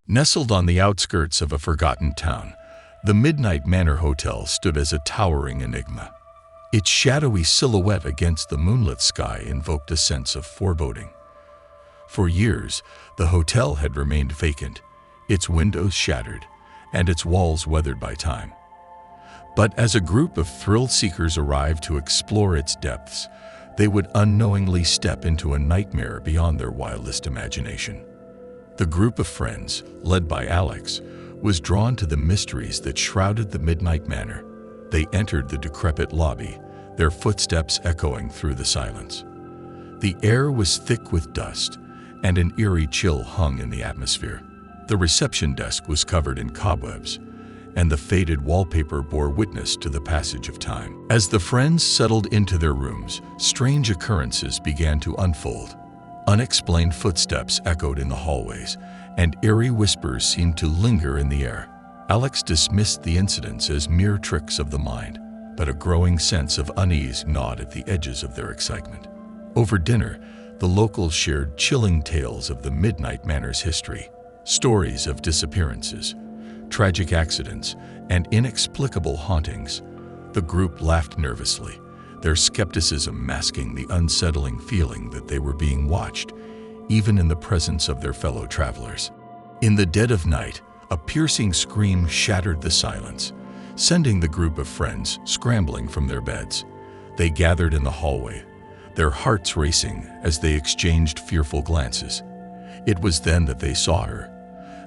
Nestled on the outskirts of a forgotten town, the Midnight Manor Hotel stood as a towering enigma. Its shadowy silhouette against the moonlit sky invoked a sense of foreboding. For years, the hotel had remained vacant, its windows shattered, and its walls weathered by time. But as a group of thrill-seekers arrived to explore its depths, they would unknowingly step into a nightmare beyond their wildest imagination. The group of friends, led by Alex, was drawn to the mysteries that shrouded the Midnight Manor. They entered the decrepit lobby, their footsteps echoing through the silence. The air was thick with dust, and an eerie chill hung in the atmosphere. The reception desk was covered in cobwebs, and the faded wallpaper bore witness to the passage of time. As the friends settled into their rooms, strange occurrences began to unfold. Unexplained footsteps echoed in the hallways, and eerie whispers seemed to linger in the air. Alex dismissed the incidents as mere tricks of the mind, but a growing sense of unease gnawed at the edges of their excitement. Over dinner, the locals shared chilling tales of the Midnight Manor's history, stories of disappearances, tragic accidents, and inexplicable hauntings. The group laughed nervously, their skepticism masking the unsettling feeling that they were being watched, even in the presence of their fellow travelers. In the dead of night, a piercing scream shattered the silence, sending the group of friends scrambling from their beds. They gathered in the hallway, their hearts racing as they exchanged fearful glances. It was then that they saw her,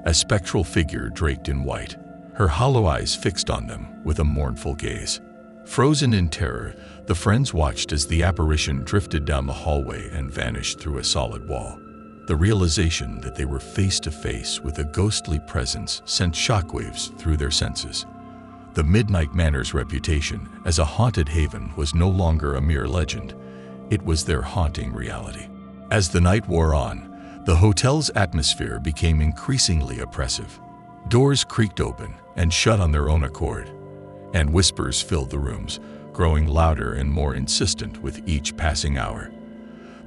a spectral figure draped in white, her hollow eyes fixed on them with a mournful gaze. Frozen in terror, the friends watched as the apparition drifted down the hallway and vanished through a solid wall. The realization that they were face to face with a ghostly presence sent shockwaves through their senses. The Midnight Manor's reputation as a haunted haven was no longer a mere legend. It was their haunting reality. As the night wore on, the hotel's atmosphere became increasingly oppressive. Doors creaked open and shut on their own accord, and whispers filled the rooms, growing louder and more insistent with each passing hour.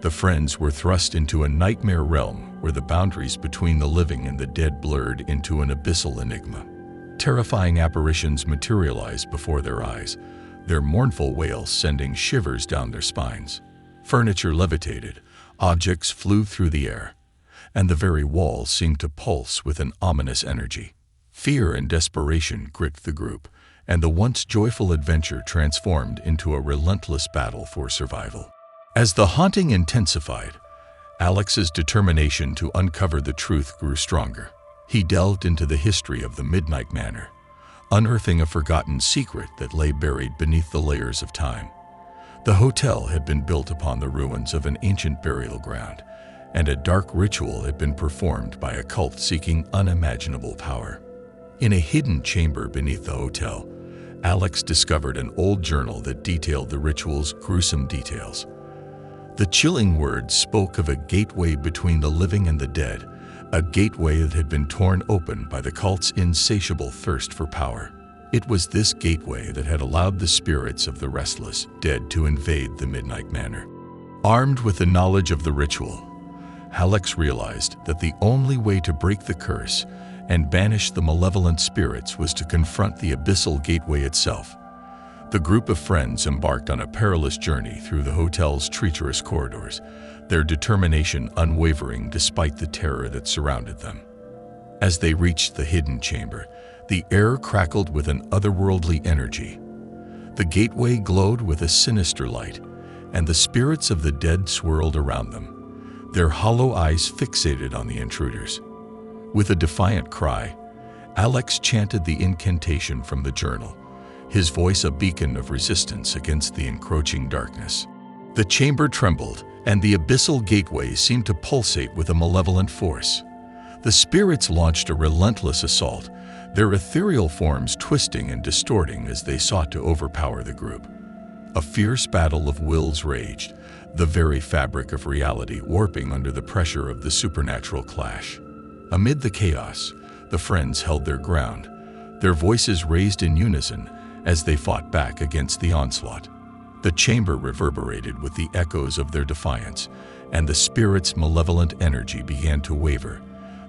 The friends were thrust into a nightmare realm where the boundaries between the living and the dead blurred into an abyssal enigma. Terrifying apparitions materialized before their eyes, their mournful wails sending shivers down their spines. Furniture levitated, objects flew through the air, and the very walls seemed to pulse with an ominous energy. Fear and desperation gripped the group, and the once joyful adventure transformed into a relentless battle for survival. As the haunting intensified, Alex's determination to uncover the truth grew stronger. He delved into the history of the Midnight Manor, unearthing a forgotten secret that lay buried beneath the layers of time. The hotel had been built upon the ruins of an ancient burial ground, and a dark ritual had been performed by a cult seeking unimaginable power. In a hidden chamber beneath the hotel, Alex discovered an old journal that detailed the ritual's gruesome details. The chilling words spoke of a gateway between the living and the dead, a gateway that had been torn open by the cult's insatiable thirst for power. It was this gateway that had allowed the spirits of the restless dead to invade the Midnight Manor. Armed with the knowledge of the ritual, Alex realized that the only way to break the curse and banish the malevolent spirits was to confront the abyssal gateway itself. The group of friends embarked on a perilous journey through the hotel's treacherous corridors, their determination unwavering despite the terror that surrounded them. As they reached the hidden chamber, the air crackled with an otherworldly energy. The gateway glowed with a sinister light, and the spirits of the dead swirled around them, their hollow eyes fixated on the intruders. With a defiant cry, Alex chanted the incantation from the journal, his voice a beacon of resistance against the encroaching darkness. The chamber trembled, and the abyssal gateway seemed to pulsate with a malevolent force. The spirits launched a relentless assault, their ethereal forms twisting and distorting as they sought to overpower the group. A fierce battle of wills raged, the very fabric of reality warping under the pressure of the supernatural clash. Amid the chaos, the friends held their ground, their voices raised in unison as they fought back against the onslaught. The chamber reverberated with the echoes of their defiance, and the spirit's malevolent energy began to waver,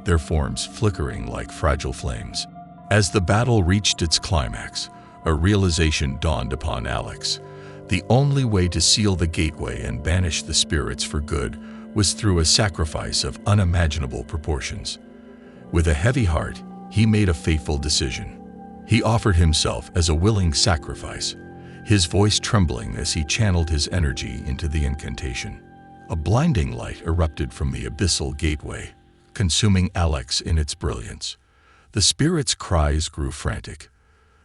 their forms flickering like fragile flames. As the battle reached its climax, a realization dawned upon Alex. The only way to seal the gateway and banish the spirits for good was through a sacrifice of unimaginable proportions. With a heavy heart, he made a fateful decision. He offered himself as a willing sacrifice, his voice trembling as he channeled his energy into the incantation. A blinding light erupted from the abyssal gateway, consuming Alex in its brilliance. The spirits' cries grew frantic,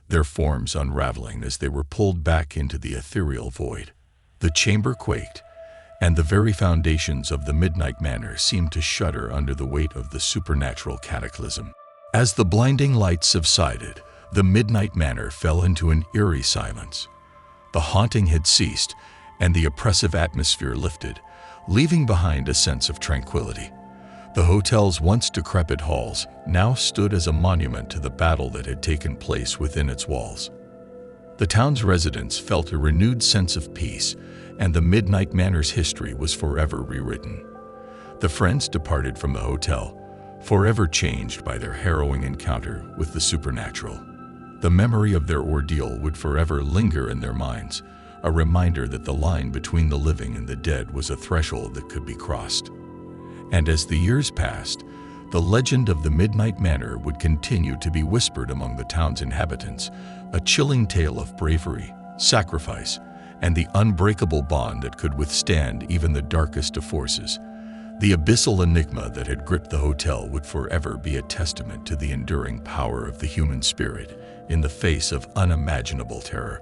their forms unraveling as they were pulled back into the ethereal void. The chamber quaked, and the very foundations of the Midnight Manor seemed to shudder under the weight of the supernatural cataclysm. As the blinding light subsided, the Midnight Manor fell into an eerie silence. The haunting had ceased, and the oppressive atmosphere lifted, leaving behind a sense of tranquility. The hotel's once decrepit halls now stood as a monument to the battle that had taken place within its walls. The town's residents felt a renewed sense of peace, and the Midnight Manor's history was forever rewritten. The friends departed from the hotel, forever changed by their harrowing encounter with the supernatural. The memory of their ordeal would forever linger in their minds, a reminder that the line between the living and the dead was a threshold that could be crossed. And as the years passed, the legend of the Midnight Manor would continue to be whispered among the town's inhabitants, a chilling tale of bravery, sacrifice, and the unbreakable bond that could withstand even the darkest of forces. The abyssal enigma that had gripped the hotel would forever be a testament to the enduring power of the human spirit in the face of unimaginable terror.